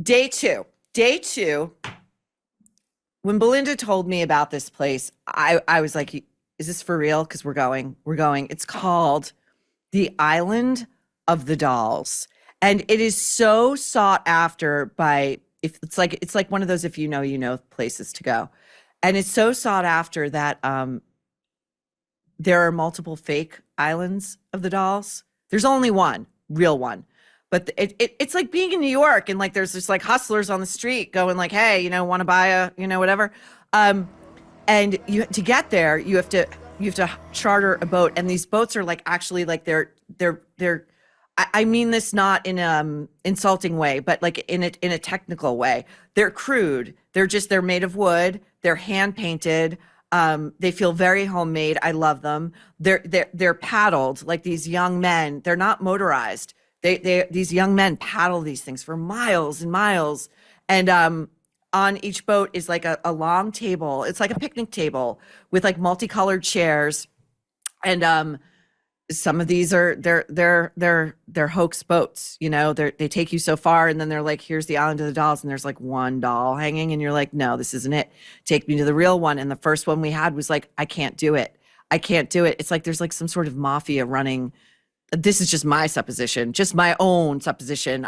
Day two, when Belinda told me about this place, I was like, is this for real? Because we're going. It's called the Island of the Dolls. And it is so sought after by, if it's like one of those, if you know places to go. And it's so sought after that there are multiple fake islands of the dolls. There's only one real one, but it's like being in New York and like there's just like hustlers on the street going like, hey, want to buy a whatever, and you to get there you have to charter a boat, and these boats are like actually like they're I mean this not in insulting way, but like in a technical way. They're crude. They're made of wood. They're hand painted. They feel very homemade. I love them. They're paddled like these young men. They're not motorized. These young men paddle these things for miles and miles. And on each boat is like a long table. It's like a picnic table with like multicolored chairs. And some of these are they're hoax boats. They take you so far, and then they're like, here's the Island of the Dolls, and there's like one doll hanging, and you're like, no, this isn't it. Take me to the real one. And the first one we had was like, I can't do it. It's like there's like some sort of mafia running. This is just my supposition, just my own supposition.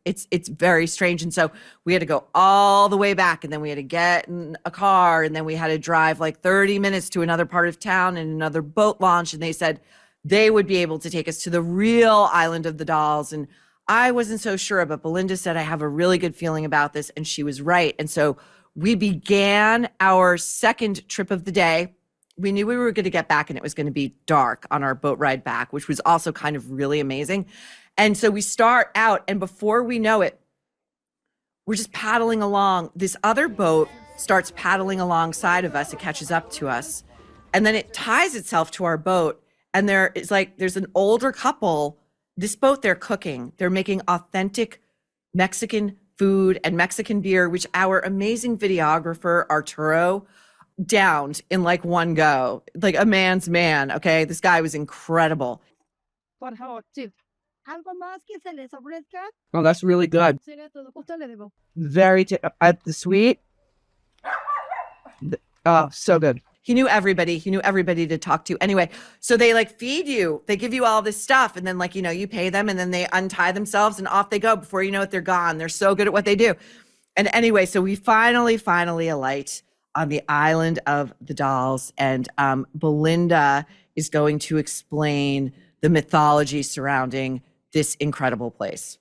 It's very strange. And so we had to go all the way back, and then we had to get in a car, and then we had to drive like 30 minutes to another part of town and another boat launch. And they said they would be able to take us to the real Island of the Dolls. And I wasn't so sure, but Belinda said, I have a really good feeling about this. And she was right. And so we began our second trip of the day. We knew we were going to get back and it was going to be dark on our boat ride back, which was also kind of really amazing. And so we start out, and before we know it, we're just paddling along. This other boat starts paddling alongside of us. It catches up to us, and then it ties itself to our boat. And there's an older couple. This boat, they're cooking. They're making authentic Mexican food and Mexican beer, which our amazing videographer, Arturo, downed in like one go, like a man's man. Okay, this guy was incredible. Por favor, sí. ¿Algo más que se les ofrezca? Oh, that's really good. Sería todo. Usted le debo. Very the sweet. Oh, so good. He knew everybody to talk to. Anyway, so they like feed you, they give you all this stuff, and then like you pay them, and then they untie themselves and off they go. Before you know it, they're gone. They're so good at what they do. And anyway, so we finally alight on the Island of the Dolls, and Belinda is going to explain the mythology surrounding this incredible place.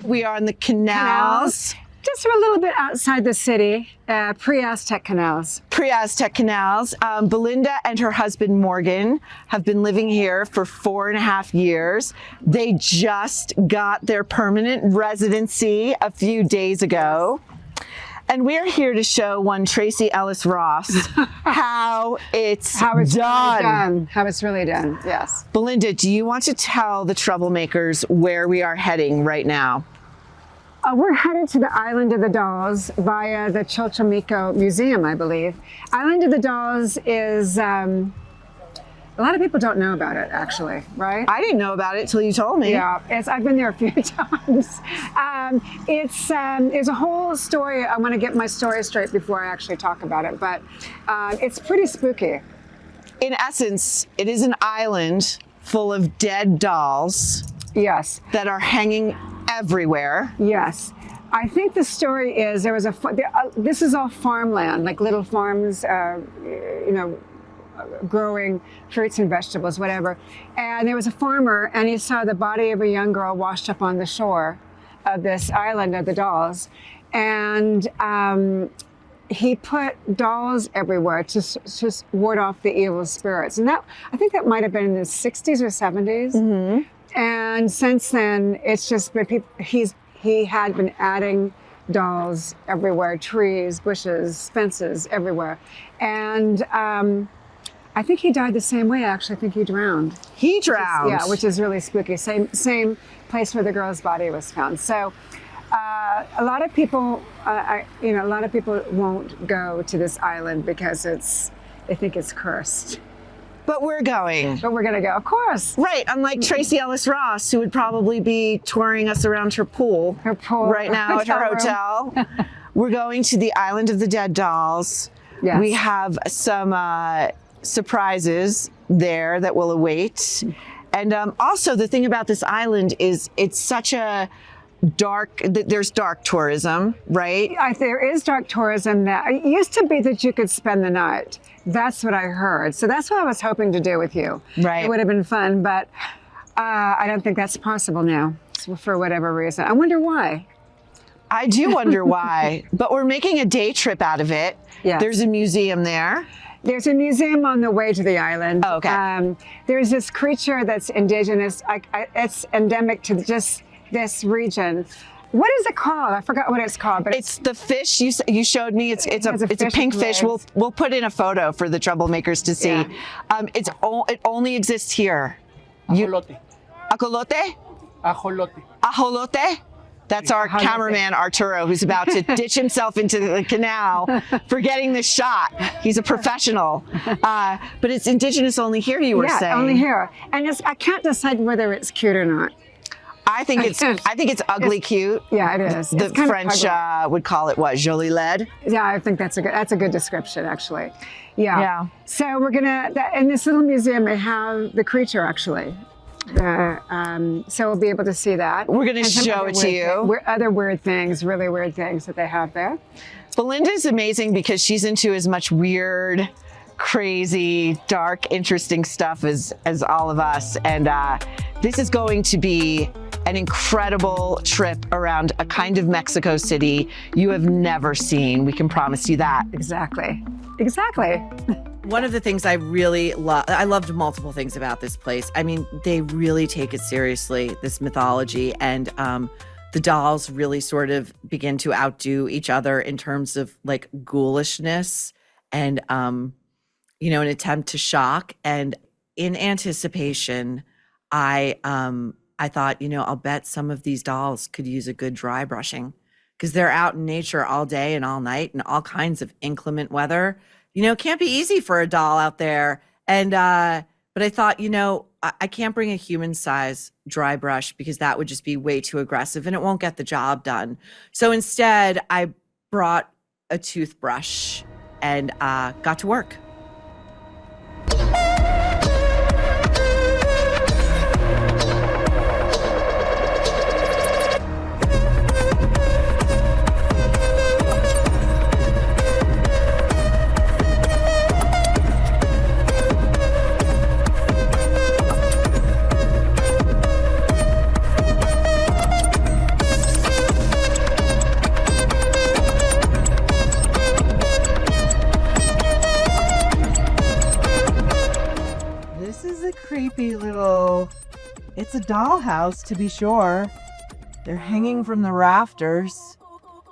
We are in the canals. Just a little bit outside the city, pre-Aztec canals. Pre-Aztec canals. Belinda and her husband Morgan have been living here for 4.5 years. They just got their permanent residency a few days ago. And we're here to show one Tracee Ellis Ross how it's done. Really done. How it's really done, yes. Belinda, do you want to tell the troublemakers where we are heading right now? We're headed to the Island of the Dolls via the Xochimilco Museum, I believe. Island of the Dolls is, a lot of people don't know about it, actually, right? I didn't know about it till you told me. Yeah, I've been there a few times. It's a whole story. I want to get my story straight before I actually talk about it, but it's pretty spooky. In essence, it is an island full of dead dolls. Yes. That are hanging everywhere. Yes. I think the story is there was this is all farmland, like little farms, growing fruits and vegetables, whatever. And there was a farmer, and he saw the body of a young girl washed up on the shore of this Island of the Dolls. And he put dolls everywhere to ward off the evil spirits. And I think that might have been in the 60s or 70s. Mm-hmm. And since then, it's just been he had been adding dolls everywhere, trees, bushes, fences, everywhere. And I think he died the same way. Actually, I think he drowned. He drowned? Which is really spooky. Same place where the girl's body was found. So a lot of people, won't go to this island because they think it's cursed. But we're going. But we're gonna go, of course. Right, unlike Tracee Ellis Ross, who would probably be touring us around her pool, Her pool, right now at her hotel room. hotel. We're going to the Island of the Dead Dolls. Yes. We have some surprises there that will await. And also the thing about this island is it's such a there's dark tourism, right? There is dark tourism now. It used to be that you could spend the night. That's what I heard. So that's what I was hoping to do with you. Right. It would have been fun, but I don't think that's possible now for whatever reason. I wonder why. I do wonder why, but we're making a day trip out of it. Yes. There's a museum there. There's a museum on the way to the island. Oh, okay. There's this creature that's indigenous. It's endemic to just this region. What is it called? I forgot what it's called. But It's the fish you showed me. It's has a fish pink with fish. legs. We'll put in a photo for the troublemakers to see. Yeah. It only exists here. Ajolote. Acolote? Ajolote. Ajolote? That's our Ajolote. cameraman Arturo, who's about to ditch himself into the canal for getting this shot. He's a professional. But it's indigenous only here, you were saying. Yeah, only here. And I can't decide whether it's cute or not. I think it's ugly cute. Yeah, it is. The It's kind of French ugly. would call it what? Jolie led? Yeah, I think that's a good description, actually. Yeah. Yeah. So we're in this little museum, they have the creature, actually. So we'll be able to see that. We're gonna And some show other it to you. Other weird things, really weird things that they have there. Belinda's amazing because she's into as much weird, crazy, dark, interesting stuff as all of us. And this is going to be an incredible trip around a kind of Mexico City you have never seen. We can promise you that. Exactly. Exactly. One of the things I really I loved multiple things about this place. I mean, they really take it seriously, this mythology, and the dolls really sort of begin to outdo each other in terms of like ghoulishness and, an attempt to shock. And in anticipation, I thought, I'll bet some of these dolls could use a good dry brushing because they're out in nature all day and all night in all kinds of inclement weather. It can't be easy for a doll out there. And, but I thought, I can't bring a human size dry brush because that would just be way too aggressive and it won't get the job done. So instead I brought a toothbrush and got to work. Creepy little, it's a dollhouse to be sure. They're hanging from the rafters.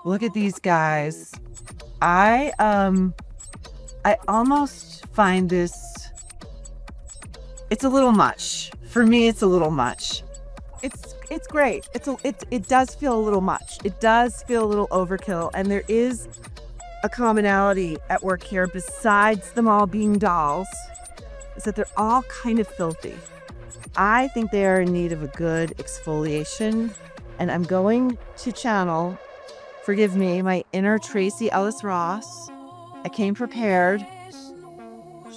Look at these guys. I almost find this, it's a little much. For me, it's a little much. It's great. It does feel a little much. It does feel a little overkill. And there is a commonality at work here besides them all being dolls. Is that they're all kind of filthy. I think they are in need of a good exfoliation, and I'm going to channel, forgive me, my inner Tracee Ellis Ross. I came prepared.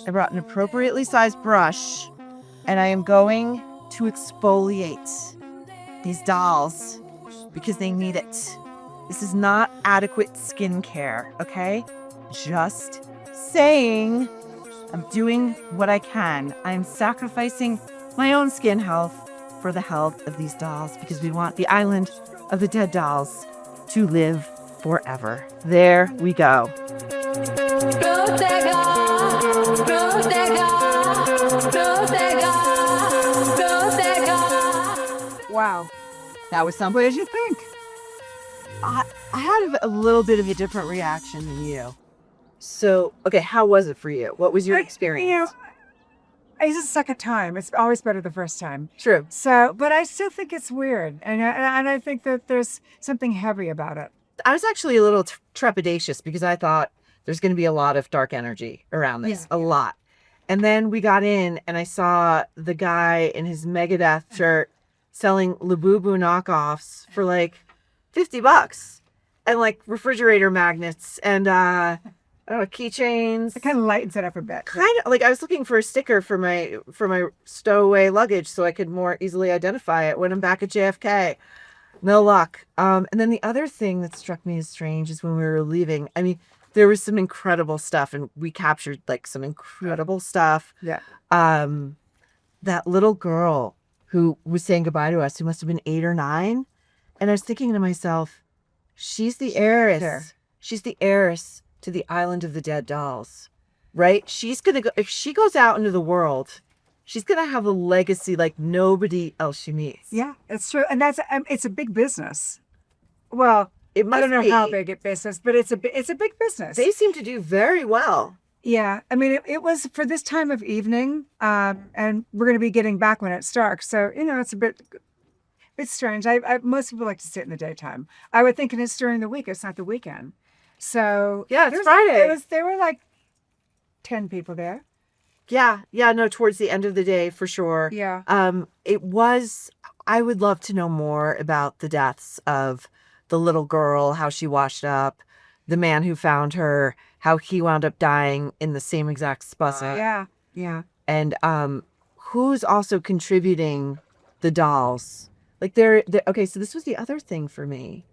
I brought an appropriately sized brush, and I am going to exfoliate these dolls because they need it. This is not adequate skincare, okay? Just saying. I'm doing what I can. I'm sacrificing my own skin health for the health of these dolls because we want the island of the dead dolls to live forever. There we go. Wow. That was something. What did you think? I had a little bit of a different reaction than you. So, okay, how was it for you? What was your experience? It's the second time. It's always better the first time. True. So, but I still think it's weird. And I think that there's something heavy about it. I was actually a little trepidatious because I thought there's going to be a lot of dark energy around this, a lot. And then we got in and I saw the guy in his Megadeth shirt selling Labubu knockoffs for like $50 and like refrigerator magnets and I don't know, keychains. It kind of lightens it up a bit. Kind of like I was looking for a sticker for my stowaway luggage so I could more easily identify it when I'm back at JFK. No luck. And then the other thing that struck me as strange is when we were leaving. I mean, there was some incredible stuff, and we captured like some incredible stuff. Yeah. That little girl who was saying goodbye to us, who must have been 8 or 9, and I was thinking to myself, she's the heiress. Sure. She's the heiress to the Island of the Dead Dolls, right? She's gonna go if she goes out into the world. She's gonna have a legacy like nobody else she meets. Yeah, it's true, and that's it's a big business. Well, It must I don't know be. how big it business, but it's a big business. They seem to do very well. Yeah, I mean, it was for this time of evening, and we're going to be getting back when it's dark. So it's a bit strange. Most people like to sit in the daytime. I would think it's during the week. It's not the weekend. So Yeah, it's Friday. There were like 10 people there. Yeah, no, towards the end of the day for sure. Yeah. I would love to know more about the deaths of the little girl, how she washed up, the man who found her, how he wound up dying in the same exact spot. Yeah. And who's also contributing the dolls. Like okay, so this was the other thing for me.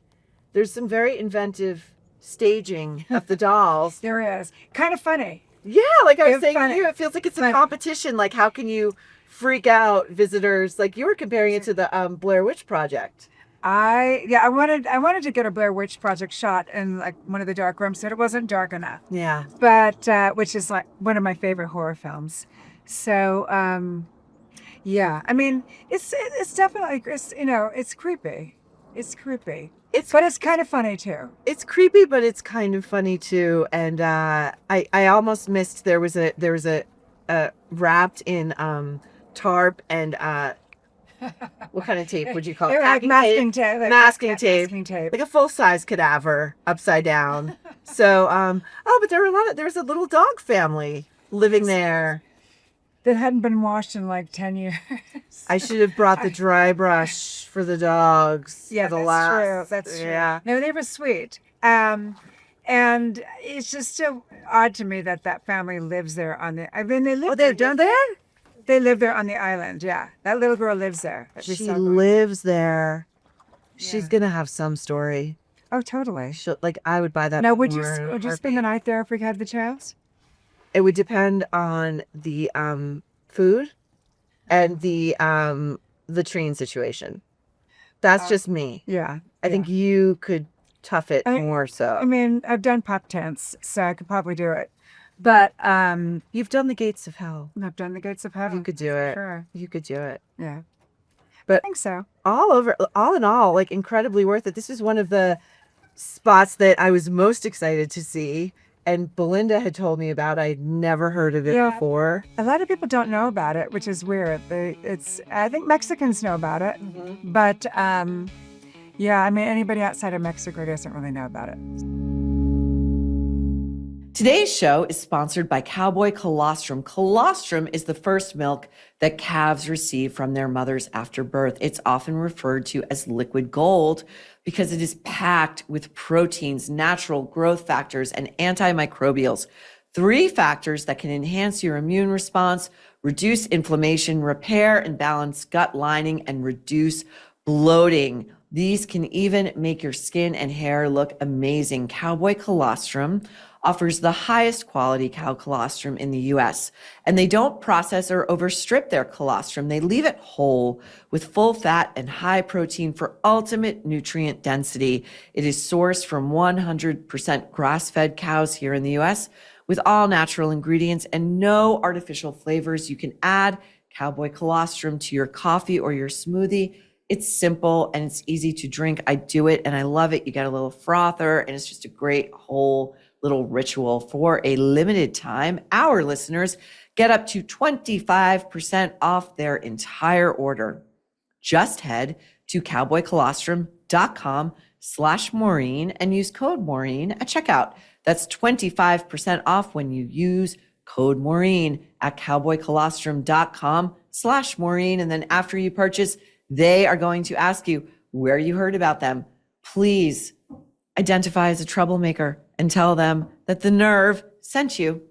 There's some very inventive staging of the dolls. There is. Kind of funny. Yeah, like I was It's saying funny. to you, it feels like it's a Funny. competition. Like, how can you freak out visitors? Like you were comparing it to the Blair Witch Project. I wanted to get a Blair Witch Project shot in like one of the dark rooms, but it wasn't dark enough. Yeah. But which is like one of my favorite horror films. So yeah, I mean it's definitely it's creepy. But it's kind of funny too. It's creepy, but it's kind of funny too. And I almost missed there was a wrapped in tarp and what kind of tape would you call it? Like masking tape. Masking tape. Masking tape. Like a full size cadaver upside down. So but there's a little dog family living there. That hadn't been washed in like 10 years. I should have brought the dry brush for the dogs. Yeah, for the that's last, true. That's true. Yeah. No, they were sweet. And it's just so odd to me that family lives there on the. I mean, they live. Oh, they're down there? They live there on the island. Yeah, that little girl lives there. that we She saw going. lives there. Yeah. She's gonna have some story. Oh, totally. I would buy that. Now, would you for- spend the night there if we had the chance? It would depend on the food and the train situation. That's just me. Yeah. I think you could tough it more so. I mean, I've done pop tents, so I could probably do it. But You've done the gates of hell. I've done the gates of heaven. You could do it. Sure. You could do it. Yeah. But I think so. all in all, like incredibly worth it. This was one of the spots that I was most excited to see. And Belinda had told me about. I'd never heard of it before. A lot of people don't know about it, which is weird. I think Mexicans know about it, but yeah, I mean anybody outside of Mexico doesn't really know about it. Today's show is sponsored by Cowboy Colostrum. Colostrum is the first milk that calves receive from their mothers after birth. It's often referred to as liquid gold because it is packed with proteins, natural growth factors, and antimicrobials. 3 factors that can enhance your immune response, reduce inflammation, repair and balance gut lining, and reduce bloating. These can even make your skin and hair look amazing. Cowboy Colostrum offers the highest quality cow colostrum in the US. And they don't process or overstrip their colostrum. They leave it whole with full fat and high protein for ultimate nutrient density. It is sourced from 100% grass-fed cows here in the US with all natural ingredients and no artificial flavors. You can add Cowboy Colostrum to your coffee or your smoothie. It's simple and it's easy to drink. I do it and I love it. You get a little frother and it's just a great whole little ritual. For a limited time, our listeners get up to 25% off their entire order. Just head to cowboycolostrum.com/Maureen and use code Maureen at checkout. That's 25% off when you use code Maureen at cowboycolostrum.com/Maureen. And then after you purchase, they are going to ask you where you heard about them. Please identify as a troublemaker and tell them that the nerve sent you.